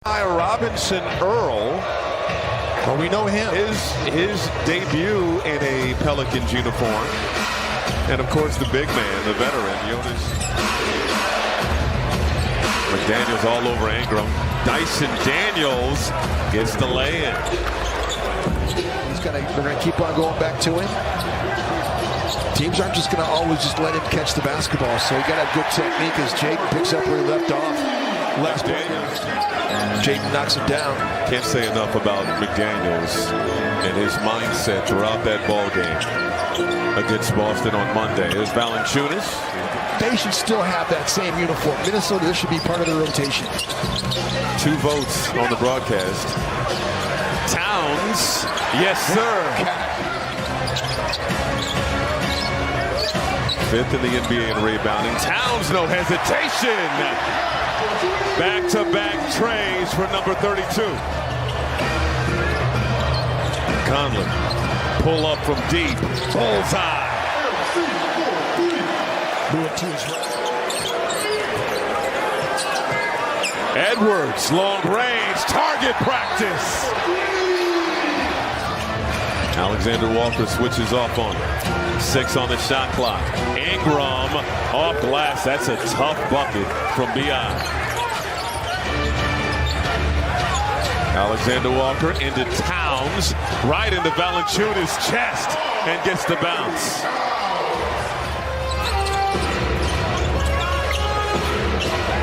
Robinson Earl. Well, we know him. His debut in a Pelicans uniform. And, of course, the big man, the veteran, Jonas McDaniels all over Ingram. Dyson Daniels gets the lay-in. They're going to keep on going back to him. Teams aren't just going to always just let him catch the basketball, so you got to have good technique as Jaden picks up where he left off. Last Daniels. Jaden knocks him down. Can't say enough about McDaniels and his mindset throughout that ball game against Boston on Monday. There's Valanciunas. They should still have that same uniform. Minnesota, this should be part of the rotation. 2 votes on the broadcast. Towns, yes sir. 5th in the NBA in rebounding. Towns, no hesitation. Back-to-back trays for number 32. Conley, pull up from deep. Bullseye. Edwards, long range, target practice. Alexander Walker switches off on him. 6 on the shot clock. Ingram off glass. That's a tough bucket from B.I. Alexander Walker into Towns, right into Valanciunas' chest, and gets the bounce.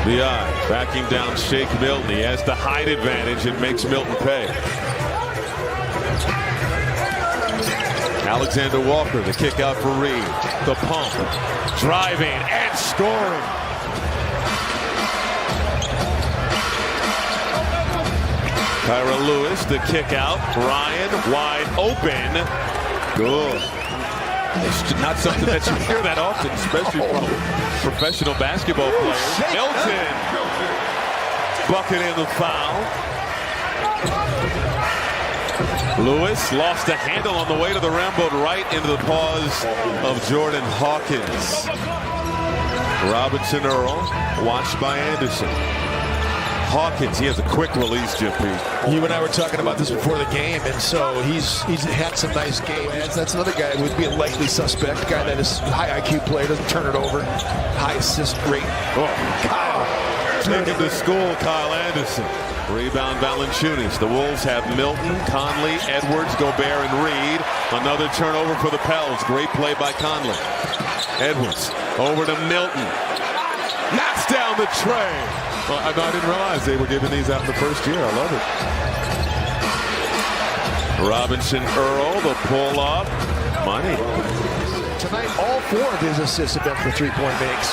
B.I. backing down Shake Milton. He has the height advantage and makes Milton pay. Alexander Walker, the kick out for Reed. The pump, driving and scoring. Kyra Lewis, the kick out. Ryan wide open. Good. It's not something that you hear that often, especially from professional basketball players. Milton, bucket in the foul. Lewis lost the handle on the way to the rim, but right into the paws of Jordan Hawkins. Robinson Earl, watched by Anderson. Hawkins, he has a quick release, Jim Pete. You and I were talking about this before the game, and so he's had some nice games. That's another guy who would be a likely suspect, a guy that is a high IQ player, doesn't turn it over, high assist rate. Oh, Kyle, taking to school, Kyle Anderson. Rebound Valanciunas. The Wolves have Milton, Conley, Edwards, Gobert, and Reed. Another turnover for the Pels. Great play by Conley. Edwards over to Milton. Knocks down the tray. Well, I didn't realize they were giving these out in the first year. I love it. Robinson Earl, the pull up. Money. Tonight, all 4 of his assists have been for 3-point makes.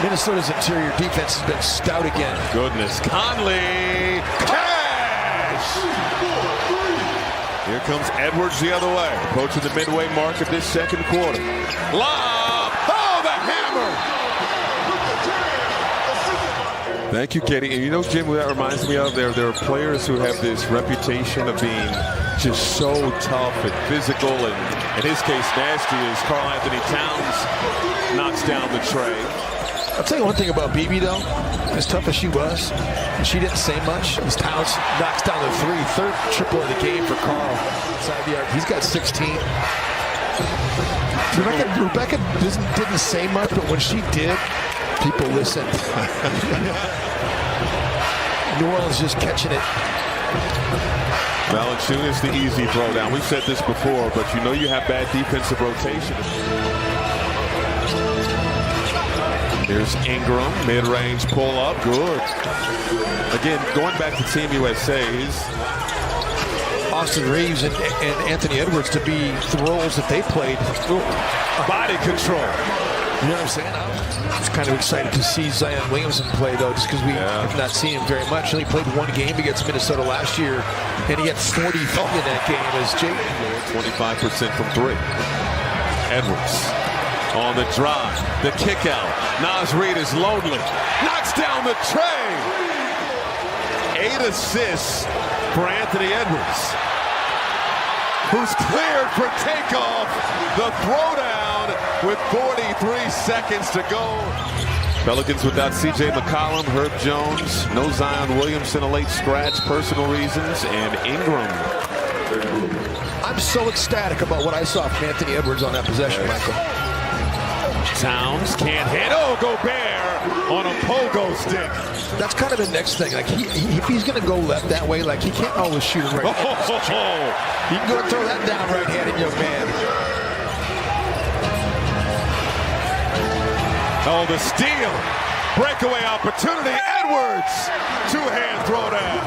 Minnesota's interior defense has been stout again. Goodness. Conley. Cash! Here comes Edwards the other way. Approaching the midway mark of this second quarter. Lob. Oh, the hammer. Thank you, Katie. And you know, Jim, what that reminds me of? There are players who have this reputation of being just so tough and physical, and in his case, nasty, as Karl Anthony Towns knocks down the tray. I'll tell you one thing about BB, though. As tough as she was, she didn't say much. As Towns knocks down the 3, 3rd triple of the game for Karl. Inside the arc. He's got 16. Rebecca didn't say much, but when she did, people listened. New Orleans just catching it. Valanciunas, the easy throwdown. We've said this before, but you know you have bad defensive rotation. Here's Ingram, mid-range pull-up, good. Again, going back to Team USA's. Austin Reeves and Anthony Edwards to be the roles that they played. Body control. You know what I'm saying? I was kind of excited to see Zion Williamson play, though, just because we have not seen him very much. He only played 1 game against Minnesota last year, and he had 40 in that game as Jake. 25% from 3. Edwards on the drive, the kick out. Naz Reid is lonely. Knocks down the tray. 8 assists for Anthony Edwards, who's cleared for takeoff. The throwdown with 43 seconds to go. Pelicans without C.J. McCollum, Herb Jones, no Zion Williamson, a late scratch, personal reasons, and Ingram. I'm so ecstatic about what I saw from Anthony Edwards on that possession, Michael. Towns can't hit. Oh, Gobert on a pogo stick. That's kind of the next thing. Like if he's going to go left that way, like he can't always shoot it right. He can go and throw that down right-handed young man. Oh, the steal. Breakaway opportunity. Edwards. Two-hand throwdown.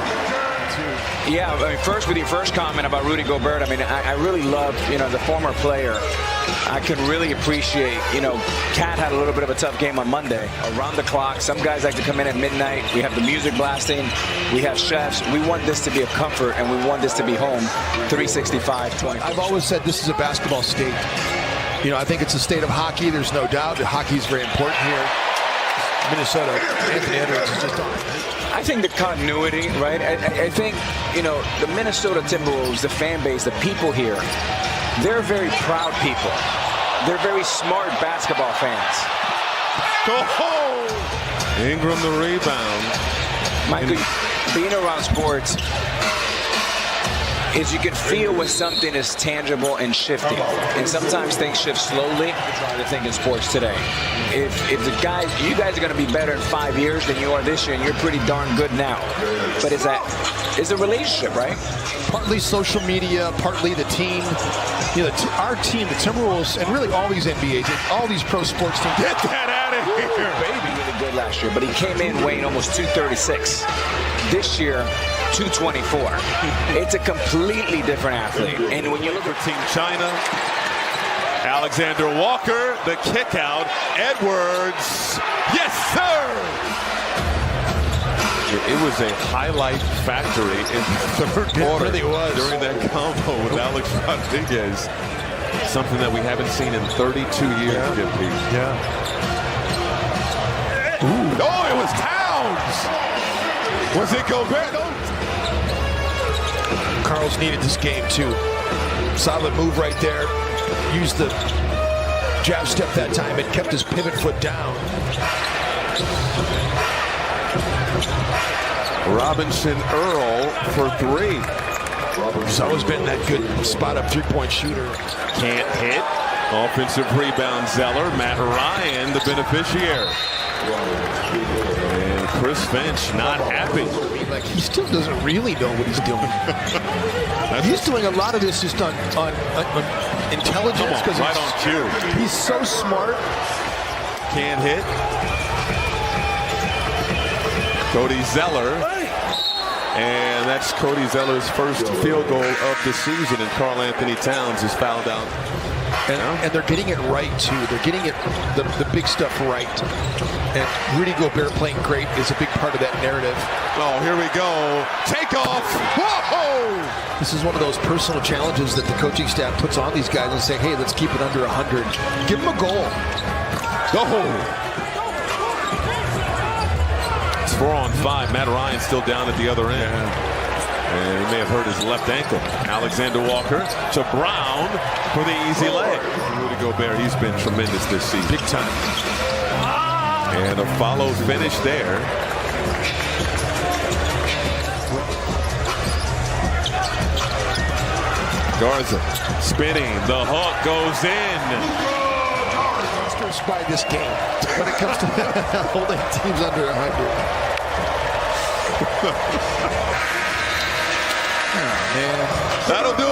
Yeah, I mean, first with your first comment about Rudy Gobert, I mean, I really love, the former player. I can really appreciate, Cat had a little bit of a tough game on Monday. Around the clock, some guys like to come in at midnight. We have the music blasting. We have chefs. We want this to be a comfort, and we want this to be home 365-20. I've always said this is a basketball state. I think it's a state of hockey. There's no doubt that hockey is very important here. Minnesota, Anthony Edwards is just on. I think the continuity, right? I think, the Minnesota Timberwolves, the fan base, the people here, they're very proud people. They're very smart basketball fans. Oh! Ingram the rebound. Michael, being around sports is you can feel when something is tangible and shifting. And sometimes things shift slowly. I try to think in sports today. If you guys are going to be better in 5 years than you are this year, and you're pretty darn good now. But it's a relationship, right? Partly social media, partly the team. Our team, the Timberwolves, and really all these NBAs, all these pro sports teams. Get that out of here, baby. Really good last year, but he came in weighing almost 236. This year, 224. It's a completely different athlete. And when you look at Team China, Alexander Walker, the kick out, Edwards, yes sir! It was a highlight factory in the third quarter. It really was. During that combo with Alex Rodriguez. Something that we haven't seen in 32 years, Yeah. Ooh. Oh, it was Towns! Was it Gobert? Carl's needed this game too. Solid move right there. Used the jab step that time and kept his pivot foot down. Robinson Earl for three. He's always been that good spot-up three-point shooter. Can't hit. Offensive rebound Zeller. Matt Ryan, the beneficiary. And Chris Finch not happy. Like he still doesn't really know what he's doing. He's doing a lot of this just on intelligence. Come on, right on cue. He's so smart. Can't hit. Cody Zeller. And that's Cody Zeller's first field goal of the season, and Karl Anthony Towns is fouled out. And they're getting it right, too. They're getting it the big stuff right. And Rudy Gobert playing great is a big part of that narrative. Oh, here we go. Take off. Whoa! This is one of those personal challenges that the coaching staff puts on these guys and say, hey, let's keep it under 100. Give them a goal. Go! It's 4-on-5. Matt Ryan still down at the other end. Yeah. And he may have hurt his left ankle. Alexander Walker to Brown for the easy leg. Rudy Gobert, he's been tremendous this season. Big time. And a follow finish there. Garza spinning. The hook goes in. By this game when it comes to holding teams under 100. Oh, man. That'll do